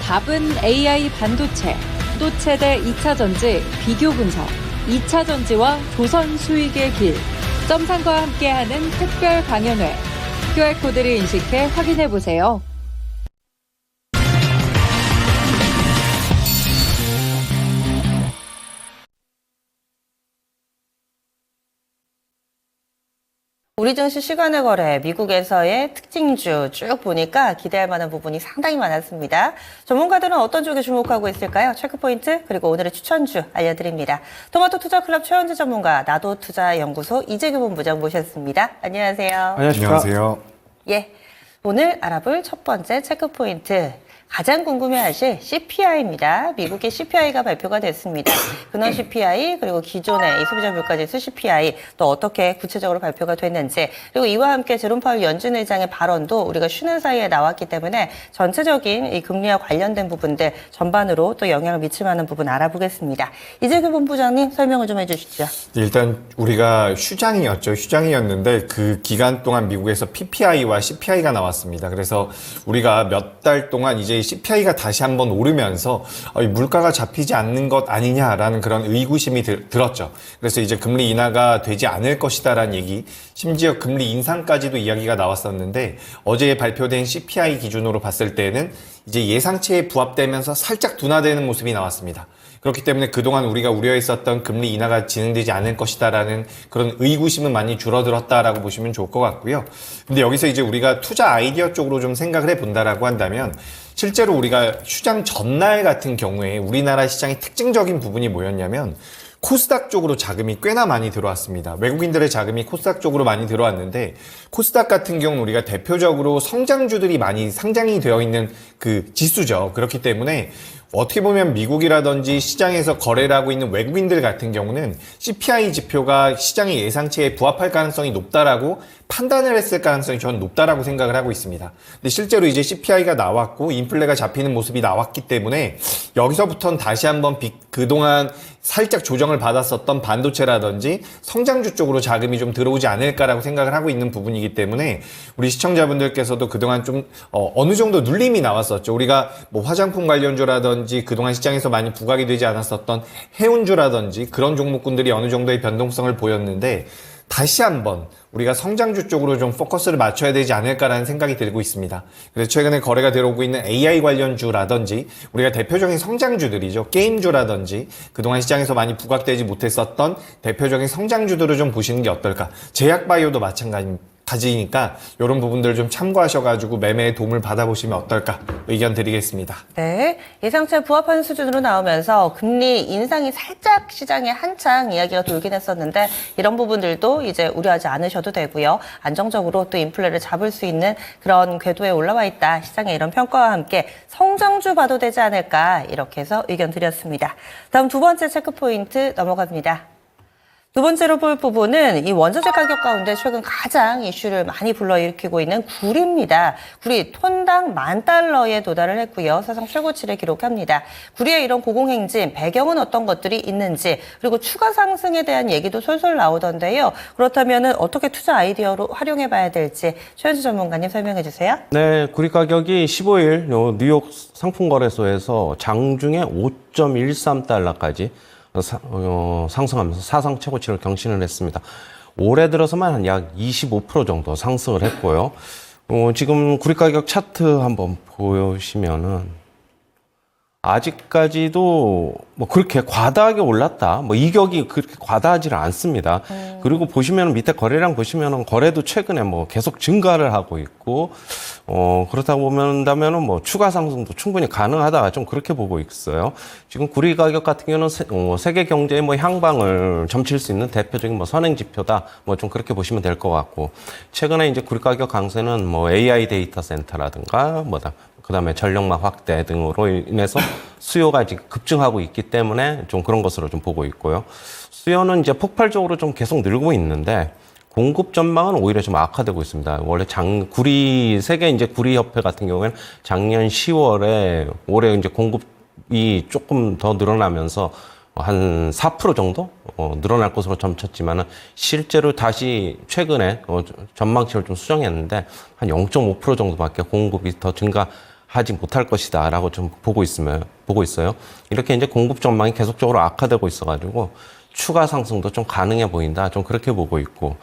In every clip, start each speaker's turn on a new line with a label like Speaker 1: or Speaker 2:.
Speaker 1: 답은 AI 반도체, 또 최대 2차 전지 비교 분석, 2차 전지와 조선 수익의 길, 점상과 함께하는 특별 강연회. QR코드를 인식해 확인해보세요.
Speaker 2: 우리 증시 시간의 거래, 미국에서의 특징주 쭉 보니까 기대할 만한 부분이 상당히 많았습니다. 전문가들은 어떤 쪽에 주목하고 있을까요? 체크포인트, 그리고 오늘의 추천주 알려드립니다. 토마토 투자클럽 최현지 전문가, 나도투자연구소 이재규 본부장 모셨습니다. 안녕하세요.
Speaker 3: 안녕하세요.
Speaker 2: 예, 오늘 알아볼 첫 번째 체크포인트. 가장 궁금해하실 CPI입니다. 미국의 CPI가 발표가 됐습니다. 근원 CPI 그리고 기존의 이 소비자 물가지수 CPI 또 어떻게 구체적으로 발표가 됐는지 그리고 이와 함께 제롬 파월 연준 의장의 발언도 우리가 쉬는 사이에 나왔기 때문에 전체적인 이 금리와 관련된 부분들 전반으로 또 영향을 미칠 만한 부분 알아보겠습니다. 이재규 본부장님 설명을 좀 해주시죠.
Speaker 3: 일단 우리가 휴장이었는데 그 기간 동안 미국에서 PPI와 CPI가 나왔습니다. 그래서 우리가 몇 달 동안 이제 CPI가 다시 한번 오르면서 물가가 잡히지 않는 것 아니냐라는 그런 의구심이 들었죠. 그래서 이제 금리 인하가 되지 않을 것이다라는 얘기, 심지어 금리 인상까지도 이야기가 나왔었는데 어제 발표된 CPI 기준으로 봤을 때는 이제 예상치에 부합되면서 살짝 둔화되는 모습이 나왔습니다. 그렇기 때문에 그동안 우리가 우려했었던 금리 인하가 진행되지 않을 것이다라는 그런 의구심은 많이 줄어들었다라고 보시면 좋을 것 같고요. 근데 여기서 이제 우리가 투자 아이디어 쪽으로 좀 생각을 해본다라고 한다면 실제로 우리가 휴장 전날 같은 경우에 우리나라 시장의 특징적인 부분이 뭐였냐면 코스닥 쪽으로 자금이 꽤나 많이 들어왔습니다. 외국인들의 자금이 코스닥 쪽으로 많이 들어왔는데 코스닥 같은 경우는 우리가 대표적으로 성장주들이 많이 상장이 되어 있는 그 지수죠. 그렇기 때문에 어떻게 보면 미국이라든지 시장에서 거래를 하고 있는 외국인들 같은 경우는 CPI 지표가 시장의 예상치에 부합할 가능성이 높다라고 판단을 했을 가능성이 저는 높다라고 생각을 하고 있습니다. 근데 실제로 이제 CPI가 나왔고 인플레가 잡히는 모습이 나왔기 때문에 여기서부터는 다시 한번 그동안 살짝 조정을 받았었던 반도체라든지 성장주 쪽으로 자금이 좀 들어오지 않을까라고 생각을 하고 있는 부분이기 때문에 우리 시청자분들께서도 그동안 좀 어느 정도 눌림이 나왔었죠. 우리가 뭐 화장품 관련주라든지 그동안 시장에서 많이 부각이 되지 않았었던 해운주라든지 그런 종목군들이 어느 정도의 변동성을 보였는데 다시 한번 우리가 성장주 쪽으로 좀 포커스를 맞춰야 되지 않을까라는 생각이 들고 있습니다. 그래서 최근에 거래가 들어오고 있는 AI 관련주라든지 우리가 대표적인 성장주들이죠. 게임주라든지 그동안 시장에서 많이 부각되지 못했었던 대표적인 성장주들을 좀 보시는 게 어떨까. 제약바이오도 마찬가지니까 이런 부분들을 좀 참고하셔가지고 매매에 도움을 받아보시면 어떨까 의견 드리겠습니다.
Speaker 2: 네, 예상치에 부합하는 수준으로 나오면서 금리 인상이 살짝 시장에 한창 이야기가 돌긴 했었는데 이런 부분들도 이제 우려하지 않으셔도 되고요. 안정적으로 또 인플레를 잡을 수 있는 그런 궤도에 올라와 있다. 시장의 이런 평가와 함께 성장주 봐도 되지 않을까 이렇게 해서 의견 드렸습니다. 다음 두 번째 체크포인트 넘어갑니다. 두 번째로 볼 부분은 이 원자재 가격 가운데 최근 가장 이슈를 많이 불러일으키고 있는 구리입니다. 구리 톤당 $10,000에 도달을 했고요. 사상 최고치를 기록합니다. 구리의 이런 고공행진, 배경은 어떤 것들이 있는지 그리고 추가 상승에 대한 얘기도 솔솔 나오던데요. 그렇다면 어떻게 투자 아이디어로 활용해봐야 될지 최현주 전문가님 설명해 주세요.
Speaker 4: 네, 구리 가격이 15일 뉴욕 상품거래소에서 장중에 $5.13까지 상승하면서 사상 최고치를 경신을 했습니다. 올해 들어서만 한 약 25% 정도 상승을 했고요. 지금 구리 가격 차트 한번 보시면은 아직까지도 뭐 그렇게 과다하게 올랐다. 뭐 이격이 그렇게 과다하지는 않습니다. 그리고 보시면 밑에 거래량 보시면은 거래도 최근에 뭐 계속 증가를 하고 있고 그렇다 보면은 뭐 추가 상승도 충분히 가능하다. 좀 그렇게 보고 있어요. 지금 구리 가격 같은 경우는 세계 경제의 뭐 향방을 점칠 수 있는 대표적인 뭐 선행 지표다. 뭐 좀 그렇게 보시면 될 것 같고 최근에 이제 구리 가격 강세는 뭐 AI 데이터 센터라든가 그다음에 전력망 확대 등으로 인해서 수요가 지금 급증하고 있기 때문에 좀 그런 것으로 좀 보고 있고요. 수요는 이제 폭발적으로 좀 계속 늘고 있는데 공급 전망은 오히려 좀 악화되고 있습니다. 원래 세계 이제 구리협회 같은 경우에는 작년 10월에 올해 이제 공급이 조금 더 늘어나면서 한 4% 정도 늘어날 것으로 점쳤지만은 실제로 다시 최근에 전망치를 좀 수정했는데 한 0.5% 정도밖에 공급이 더 증가 하지 못할 것이다라고 좀 보고 있어요. 이렇게 이제 공급 전망이 계속적으로 악화되고 있어가지고 추가 상승도 좀 가능해 보인다. 좀 그렇게 보고 있고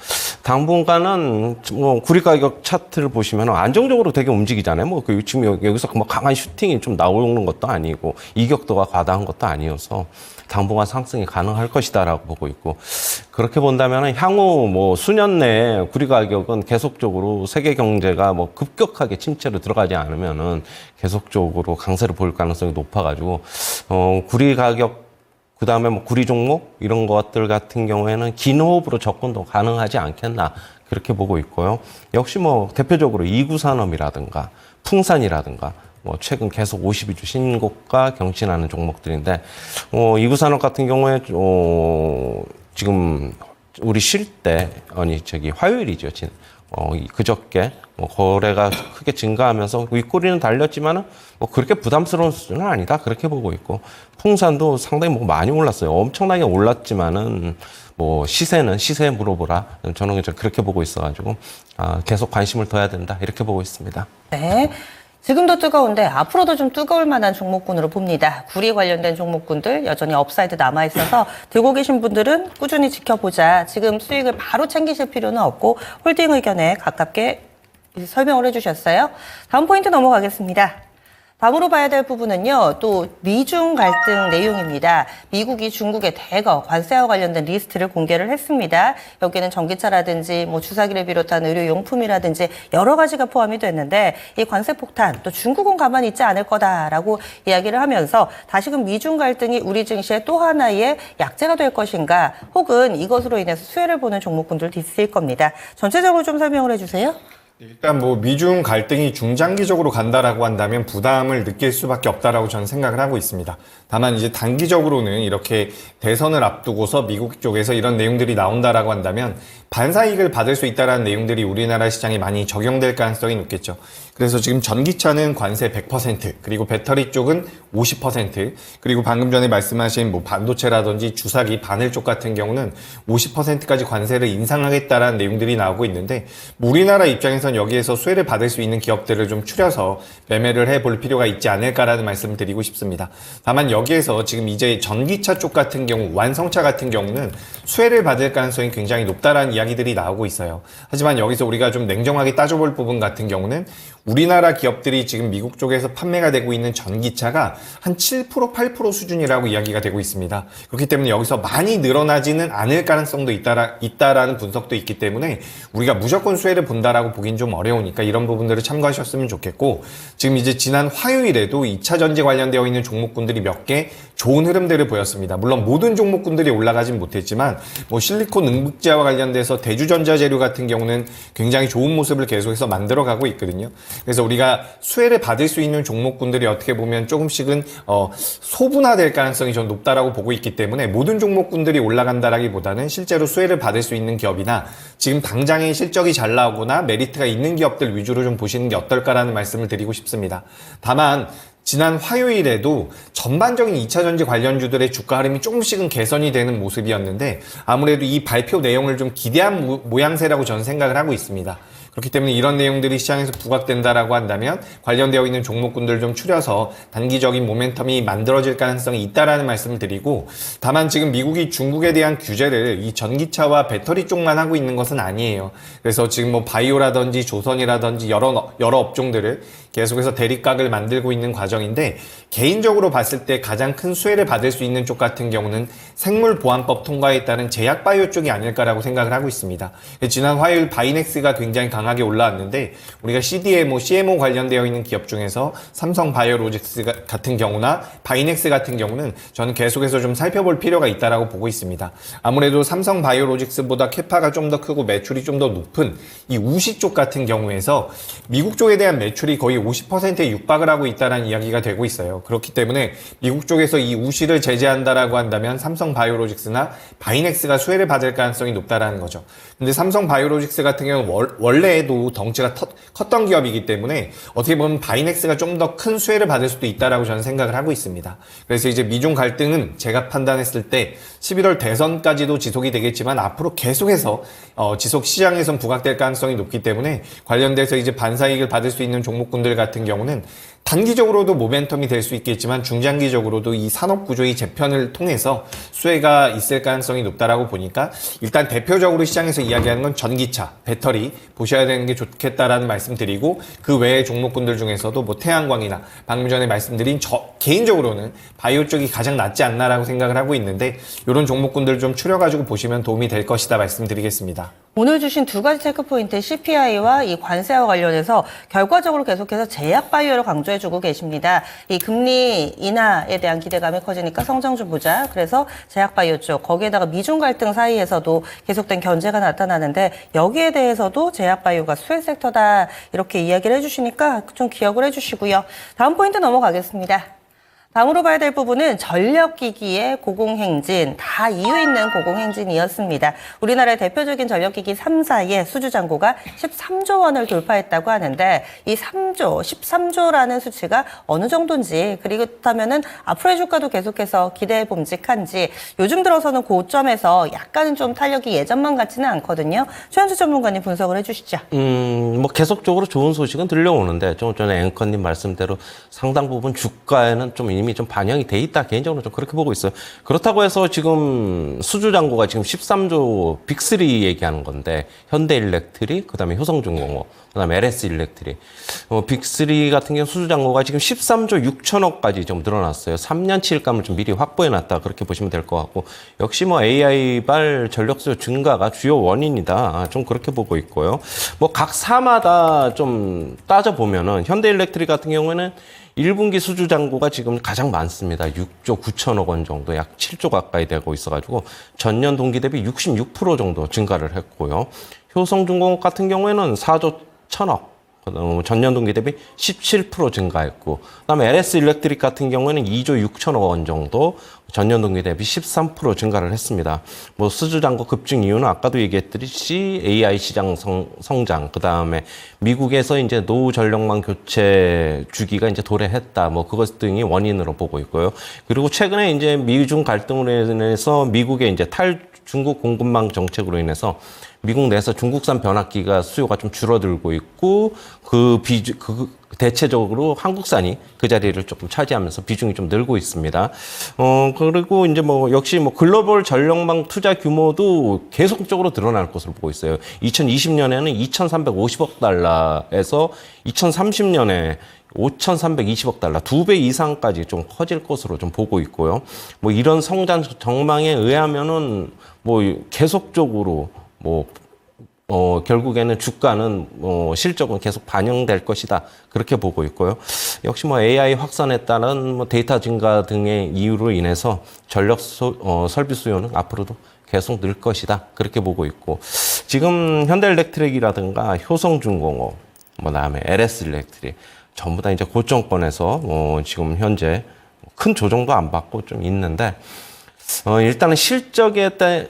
Speaker 4: 당분간은 뭐 구리 가격 차트를 보시면 안정적으로 되게 움직이잖아요. 뭐 지금 여기서 뭐 강한 슈팅이 좀 나오는 것도 아니고 이격도가 과다한 것도 아니어서 당분간 상승이 가능할 것이다라고 보고 있고 그렇게 본다면 향후 뭐 수년 내에 구리 가격은 계속적으로 세계 경제가 뭐 급격하게 침체로 들어가지 않으면은 계속적으로 강세를 보일 가능성이 높아가지고 구리 가격 그다음에 뭐 구리 종목 이런 것들 같은 경우에는 긴 호흡으로 접근도 가능하지 않겠나 그렇게 보고 있고요. 역시 뭐 대표적으로 이구산업이라든가 풍산이라든가 뭐 최근 계속 52주 신고가 경신하는 종목들인데 이구산업 같은 경우에 지금 우리 쉴 때 화요일이죠. 그저께 뭐 거래가 크게 증가하면서 윗꼬리는 달렸지만은 뭐 그렇게 부담스러운 수준은 아니다 그렇게 보고 있고 풍산도 상당히 뭐 많이 올랐어요. 엄청나게 올랐지만은 뭐 시세는 시세에 물어보라. 저는 이제 그렇게 보고 있어가지고 계속 관심을 둬야 된다 이렇게 보고 있습니다.
Speaker 2: 네. 지금도 뜨거운데 앞으로도 좀 뜨거울 만한 종목군으로 봅니다. 구리 관련된 종목군들 여전히 업사이드 남아있어서 들고 계신 분들은 꾸준히 지켜보자. 지금 수익을 바로 챙기실 필요는 없고 홀딩 의견에 가깝게 설명을 해주셨어요. 다음 포인트 넘어가겠습니다. 다음으로 봐야 될 부분은요. 또 미중 갈등 내용입니다. 미국이 중국의 대거 관세와 관련된 리스트를 공개를 했습니다. 여기에는 전기차라든지 뭐 주사기를 비롯한 의료용품이라든지 여러 가지가 포함이 됐는데 이 관세 폭탄 또 중국은 가만히 있지 않을 거다라고 이야기를 하면서 다시금 미중 갈등이 우리 증시의 또 하나의 약재가 될 것인가 혹은 이것으로 인해서 수혜를 보는 종목군들도 있을 겁니다. 전체적으로 좀 설명을 해주세요.
Speaker 3: 일단 뭐 미중 갈등이 중장기적으로 간다라고 한다면 부담을 느낄 수밖에 없다라고 저는 생각을 하고 있습니다. 다만 이제 단기적으로는 이렇게 대선을 앞두고서 미국 쪽에서 이런 내용들이 나온다라고 한다면 반사이익을 받을 수 있다라는 내용들이 우리나라 시장에 많이 적용될 가능성이 높겠죠. 그래서 지금 전기차는 관세 100%, 그리고 배터리 쪽은 50%, 그리고 방금 전에 말씀하신 뭐 반도체라든지 주사기, 바늘 쪽 같은 경우는 50%까지 관세를 인상하겠다라는 내용들이 나오고 있는데 뭐 우리나라 입장에선 여기에서 수혜를 받을 수 있는 기업들을 좀 추려서 매매를 해볼 필요가 있지 않을까라는 말씀을 드리고 싶습니다. 다만 여기에서 지금 이제 전기차 쪽 같은 경우, 완성차 같은 경우는 수혜를 받을 가능성이 굉장히 높다라는 이야기들이 나오고 있어요. 하지만 여기서 우리가 좀 냉정하게 따져볼 부분 같은 경우는 우리나라 기업들이 지금 미국 쪽에서 판매가 되고 있는 전기차가 한 7%, 8% 수준이라고 이야기가 되고 있습니다. 그렇기 때문에 여기서 많이 늘어나지는 않을 가능성도 있다라는 분석도 있기 때문에 우리가 무조건 수혜를 본다라고 보긴 좀 어려우니까 이런 부분들을 참고하셨으면 좋겠고 지금 이제 지난 화요일에도 2차 전지 관련되어 있는 종목군들이 몇 개 좋은 흐름들을 보였습니다. 물론 모든 종목군들이 올라가진 못했지만 뭐 실리콘 응급제와 관련돼서 대주전자재료 같은 경우는 굉장히 좋은 모습을 계속해서 만들어가고 있거든요. 그래서 우리가 수혜를 받을 수 있는 종목군들이 어떻게 보면 조금씩은 소분화될 가능성이 좀 높다라고 보고 있기 때문에 모든 종목군들이 올라간다라기보다는 실제로 수혜를 받을 수 있는 기업이나 지금 당장의 실적이 잘 나오거나 메리트가 있는 기업들 위주로 좀 보시는 게 어떨까라는 말씀을 드리고 싶습니다. 다만 지난 화요일에도 전반적인 2차 전지 관련주들의 주가 흐름이 조금씩은 개선이 되는 모습이었는데 아무래도 이 발표 내용을 좀 기대한 모양새라고 저는 생각을 하고 있습니다. 그렇기 때문에 이런 내용들이 시장에서 부각된다라고 한다면 관련되어 있는 종목군들 좀 추려서 단기적인 모멘텀이 만들어질 가능성이 있다라는 말씀을 드리고 다만 지금 미국이 중국에 대한 규제를 이 전기차와 배터리 쪽만 하고 있는 것은 아니에요. 그래서 지금 뭐 바이오라든지 조선이라든지 여러 업종들을 계속해서 대립각을 만들고 있는 과정인데 개인적으로 봤을 때 가장 큰 수혜를 받을 수 있는 쪽 같은 경우는 생물보안법 통과에 따른 제약바이오 쪽이 아닐까라고 생각을 하고 있습니다. 지난 화요일 바이넥스가 굉장히 강하게 올라왔는데 우리가 CDMO, CMO 관련되어 있는 기업 중에서 삼성바이오로직스 같은 경우나 바이넥스 같은 경우는 저는 계속해서 좀 살펴볼 필요가 있다라고 보고 있습니다. 아무래도 삼성바이오로직스보다 캐파가 좀 더 크고 매출이 좀 더 높은 이 우시 쪽 같은 경우에서 미국 쪽에 대한 매출이 거의 50%에 육박을 하고 있다는 이야기가 되고 있어요. 그렇기 때문에 미국 쪽에서 이 우시를 제재한다라고 한다면 삼성바이오로직스나 바이넥스가 수혜를 받을 가능성이 높다라는 거죠. 근데 삼성바이오로직스 같은 경우는 원래도 덩치가 컸던 기업이기 때문에 어떻게 보면 바이넥스가 좀 더 큰 수혜를 받을 수도 있다라고 저는 생각을 하고 있습니다. 그래서 이제 미중 갈등은 제가 판단했을 때 11월 대선까지도 지속이 되겠지만 앞으로 계속해서 지속 시장에선 부각될 가능성이 높기 때문에 관련돼서 이제 반사이익을 받을 수 있는 종목군들 종목군들 같은 경우는 단기적으로도 모멘텀이 될 수 있겠지만 중장기적으로도 이 산업 구조의 재편을 통해서 수혜가 있을 가능성이 높다라고 보니까 일단 대표적으로 시장에서 이야기하는 건 전기차, 배터리 보셔야 되는 게 좋겠다라는 말씀드리고 그 외의 종목군들 중에서도 뭐 태양광이나 방금 전에 말씀드린 개인적으로는 바이오 쪽이 가장 낫지 않나라고 생각을 하고 있는데 이런 종목군들 좀 추려가지고 보시면 도움이 될 것이다 말씀드리겠습니다.
Speaker 2: 오늘 주신 두 가지 체크포인트 CPI와 이 관세와 관련해서 결과적으로 계속해서 제약바이오를 강조해주고 계십니다. 이 금리 인하에 대한 기대감이 커지니까 성장 좀 보자. 그래서 제약바이오 쪽, 거기에다가 미중 갈등 사이에서도 계속된 견제가 나타나는데 여기에 대해서도 제약바이오가 수혜 섹터다 이렇게 이야기를 해주시니까 좀 기억을 해주시고요. 다음 포인트 넘어가겠습니다. 다음으로 봐야 될 부분은 전력기기의 고공행진, 다 이유 있는 고공행진이었습니다. 우리나라의 대표적인 전력기기 3사의 수주잔고가 13조 원을 돌파했다고 하는데 이 13조라는 수치가 어느 정도인지 그리고 그렇다면은 앞으로의 주가도 계속해서 기대해 봄직한지 요즘 들어서는 고점에서 약간은 좀 탄력이 예전만 같지는 않거든요. 최현수 전문가님 분석을 해주시죠.
Speaker 4: 뭐 계속적으로 좋은 소식은 들려오는데 좀 전에 앵커님 말씀대로 상당 부분 주가에는 좀 이미 좀 반영이 돼 있다. 개인적으로 좀 그렇게 보고 있어요. 그렇다고 해서 지금 수주잔고가 지금 13조 빅3 얘기하는 건데 현대일렉트릭, 그다음에 효성중공업, 그다음에 LS일렉트릭. 빅3 같은 경우 수주잔고가 지금 13조 6천억까지 좀 늘어났어요. 3년치 일감을 좀 미리 확보해놨다. 그렇게 보시면 될 것 같고 역시 뭐 AI발 전력수요 증가가 주요 원인이다. 좀 그렇게 보고 있고요. 뭐 각 사마다 좀 따져보면은 현대일렉트릭 같은 경우에는 1분기 수주잔고가 지금 가장 많습니다. 6조 9천억 원 정도, 약 7조 가까이 되고 있어가지고 전년 동기 대비 66% 정도 증가를 했고요. 효성중공업 같은 경우에는 4조 1천억, 전년 동기 대비 17% 증가했고, 그다음에 LS일렉트릭 같은 경우에는 2조 6천억 원 정도, 전년 동기 대비 13% 증가를 했습니다. 뭐 수주잔고 급증 이유는 아까도 얘기했듯이 AI 시장 성장, 그다음에 미국에서 이제 노후 전력망 교체 주기가 이제 도래했다. 뭐 그것 등이 원인으로 보고 있고요. 그리고 최근에 이제 미중 갈등으로 인해서 미국의 이제 중국 공급망 정책으로 인해서 미국 내에서 중국산 변압기가 수요가 좀 줄어들고 있고 대체적으로 한국산이 그 자리를 조금 차지하면서 비중이 좀 늘고 있습니다. 그리고 이제 뭐 역시 뭐 글로벌 전력망 투자 규모도 계속적으로 늘어날 것으로 보고 있어요. 2020년에는 2,350억 달러에서 2030년에 5,320억 달러, 2배 이상까지 좀 커질 것으로 좀 보고 있고요. 뭐 이런 성장 전망에 의하면은 뭐 계속적으로 결국에는 주가는 실적은 계속 반영될 것이다. 그렇게 보고 있고요. 역시 뭐 AI 확산에 따른 뭐 데이터 증가 등의 이유로 인해서 전력 설비 수요는 앞으로도 계속 늘 것이다. 그렇게 보고 있고 지금 현대일렉트릭이라든가 효성중공업, 그다음에 LS일렉트릭 전부 다 이제 고점권에서 지금 현재 큰 조정도 안 받고 좀 있는데 일단은 실적에 따라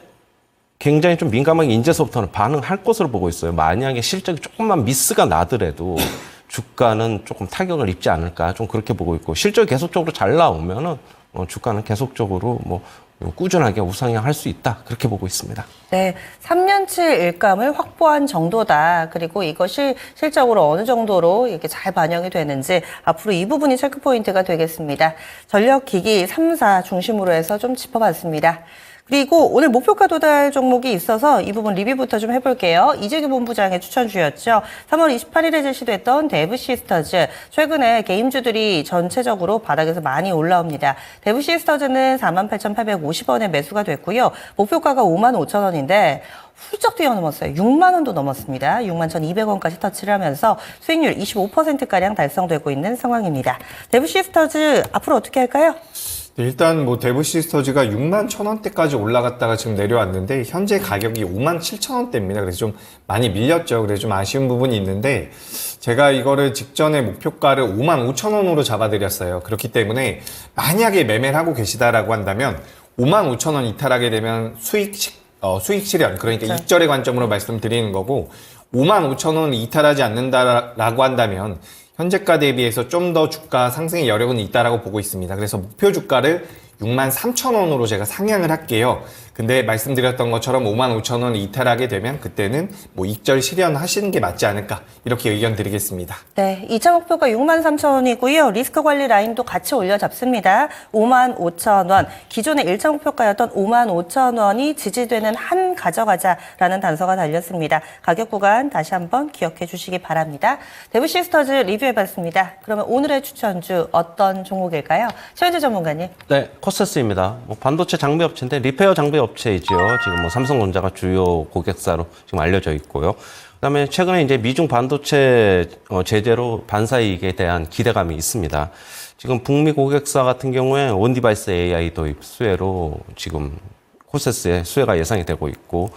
Speaker 4: 굉장히 좀 민감하게 이제서부터는 반응할 것으로 보고 있어요. 만약에 실적이 조금만 미스가 나더라도 주가는 조금 타격을 입지 않을까 좀 그렇게 보고 있고 실적이 계속적으로 잘 나오면은 주가는 계속적으로 뭐 꾸준하게 우상향할 수 있다. 그렇게 보고 있습니다.
Speaker 2: 네, 3년치 일감을 확보한 정도다. 그리고 이것이 실적으로 어느 정도로 이렇게 잘 반영이 되는지 앞으로 이 부분이 체크포인트가 되겠습니다. 전력기기 3사 중심으로 해서 좀 짚어봤습니다. 그리고 오늘 목표가 도달 종목이 있어서 이 부분 리뷰부터 좀 해볼게요. 이재규 본부장의 추천주였죠. 3월 28일에 제시됐던 데브시스터즈. 최근에 게임주들이 전체적으로 바닥에서 많이 올라옵니다. 데브시스터즈는 48,850원에 매수가 됐고요. 목표가가 55,000원인데 훌쩍 뛰어넘었어요. 6만 원도 넘었습니다. 61,200원까지 터치를 하면서 수익률 25%가량 달성되고 있는 상황입니다. 데브시스터즈 앞으로 어떻게 할까요?
Speaker 3: 일단 뭐 데브시스터즈가 61,000원대까지 올라갔다가 지금 내려왔는데 현재 가격이 57,000원대입니다. 그래서 좀 많이 밀렸죠. 그래서 좀 아쉬운 부분이 있는데 제가 이거를 직전에 목표가를 55,000원으로 잡아드렸어요. 그렇기 때문에 만약에 매매를 하고 계시다라고 한다면 55,000원 이탈하게 되면 수익 실현, 그러니까 그렇죠. 익절의 관점으로 말씀드리는 거고 55,000원 이탈하지 않는다라고 한다면 현재가 대비해서 좀 더 주가 상승의 여력은 있다라고 보고 있습니다. 그래서 목표 주가를 63,000원으로 제가 상향을 할게요. 근데 말씀드렸던 것처럼 55,000원 이탈하게 되면 그때는 뭐 익절 실현하시는 게 맞지 않을까 이렇게 의견 드리겠습니다.
Speaker 2: 네, 2차 목표가 63,000원이고요. 리스크 관리 라인도 같이 올려 잡습니다. 55,000원. 기존의 1차 목표가였던 55,000원이 지지되는 한 가져가자라는 단서가 달렸습니다. 가격 구간 다시 한번 기억해 주시기 바랍니다. 대부 시스터즈 리뷰해봤습니다. 그러면 오늘의 추천주 어떤 종목일까요? 최현재 전문가님.
Speaker 4: 네, 코세스입니다. 반도체 장비 업체인데 리페어 장비 업체이죠. 지금 삼성전자가 주요 고객사로 지금 알려져 있고요. 그다음에 최근에 이제 미중 반도체 제재로 반사이익에 대한 기대감이 있습니다. 지금 북미 고객사 같은 경우에 온디바이스 AI 도입 수혜로 지금 코세스의 수혜가 예상이 되고 있고,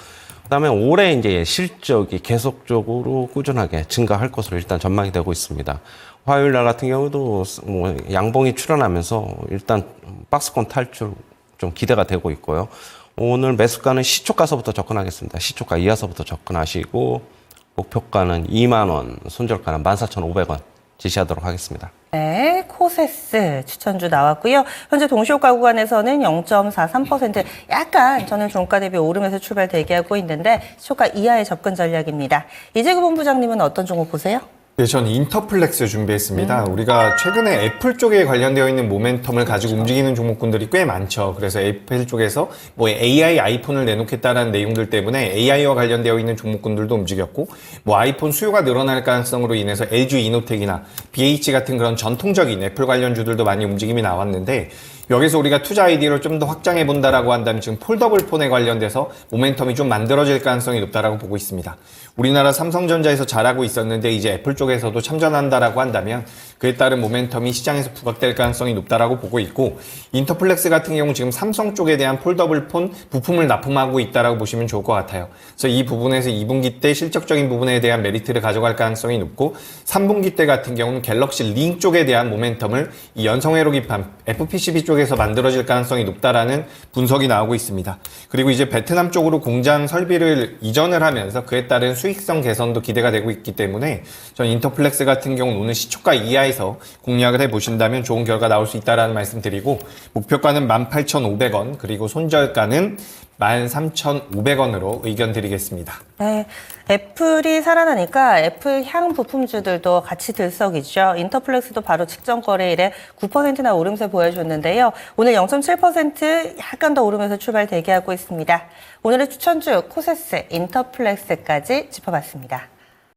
Speaker 4: 그다음에 올해 이제 실적이 계속적으로 꾸준하게 증가할 것으로 일단 전망이 되고 있습니다. 화요일 날 같은 경우도 뭐 양봉이 출현하면서 일단 박스권 탈출 좀 기대가 되고 있고요. 오늘 매수가는 시초가서부터 접근하겠습니다. 시초가 이하서부터 접근하시고 목표가는 2만 원, 손절가는 14,500원 지시하도록 하겠습니다.
Speaker 2: 네, 코세스 추천주 나왔고요. 현재 동시효과 구간에서는 0.43%, 약간 저는 종가 대비 오름에서 출발 대기하고 있는데 시초가 이하의 접근 전략입니다. 이재구 본부장님은 어떤 종목 보세요?
Speaker 3: 네, 저는 인터플렉스 준비했습니다. 우리가 최근에 애플 쪽에 관련되어 있는 모멘텀을 가지고 움직이는 종목군들이 꽤 많죠. 그래서 애플 쪽에서 뭐 AI 아이폰을 내놓겠다라는 내용들 때문에 AI와 관련되어 있는 종목군들도 움직였고, 뭐 아이폰 수요가 늘어날 가능성으로 인해서 LG 이노텍이나 BH 같은 그런 전통적인 애플 관련주들도 많이 움직임이 나왔는데, 여기서 우리가 투자 아이디어를 좀 더 확장해 본다라고 한다면 지금 폴더블 폰에 관련돼서 모멘텀이 좀 만들어질 가능성이 높다라고 보고 있습니다. 우리나라 삼성전자에서 잘하고 있었는데 이제 애플 쪽에서도 참전한다라고 한다면 그에 따른 모멘텀이 시장에서 부각될 가능성이 높다라고 보고 있고, 인터플렉스 같은 경우 지금 삼성 쪽에 대한 폴더블 폰 부품을 납품하고 있다라고 보시면 좋을 것 같아요. 그래서 이 부분에서 2분기 때 실적적인 부분에 대한 메리트를 가져갈 가능성이 높고, 3분기 때 같은 경우는 갤럭시 링 쪽에 대한 모멘텀을 이 연성회로 기판 FPCB 쪽에서 만들어질 가능성이 높다라는 분석이 나오고 있습니다. 그리고 이제 베트남 쪽으로 공장 설비를 이전을 하면서 그에 따른 수익성 개선도 기대가 되고 있기 때문에 저는 인터플렉스 같은 경우는 오늘 시초가 이하에서 공략을 해보신다면 좋은 결과 나올 수 있다는 말씀 드리고, 목표가는 18,500원, 그리고 손절가는 13,500원으로 의견 드리겠습니다.
Speaker 2: 네, 애플이 살아나니까 애플 향 부품주들도 같이 들썩이죠. 인터플렉스도 바로 직전 거래일에 9%나 오름세 보여줬는데요. 오늘 0.7% 약간 더 오르면서 출발 대기하고 있습니다. 오늘의 추천주 코세스, 인터플렉스까지 짚어봤습니다.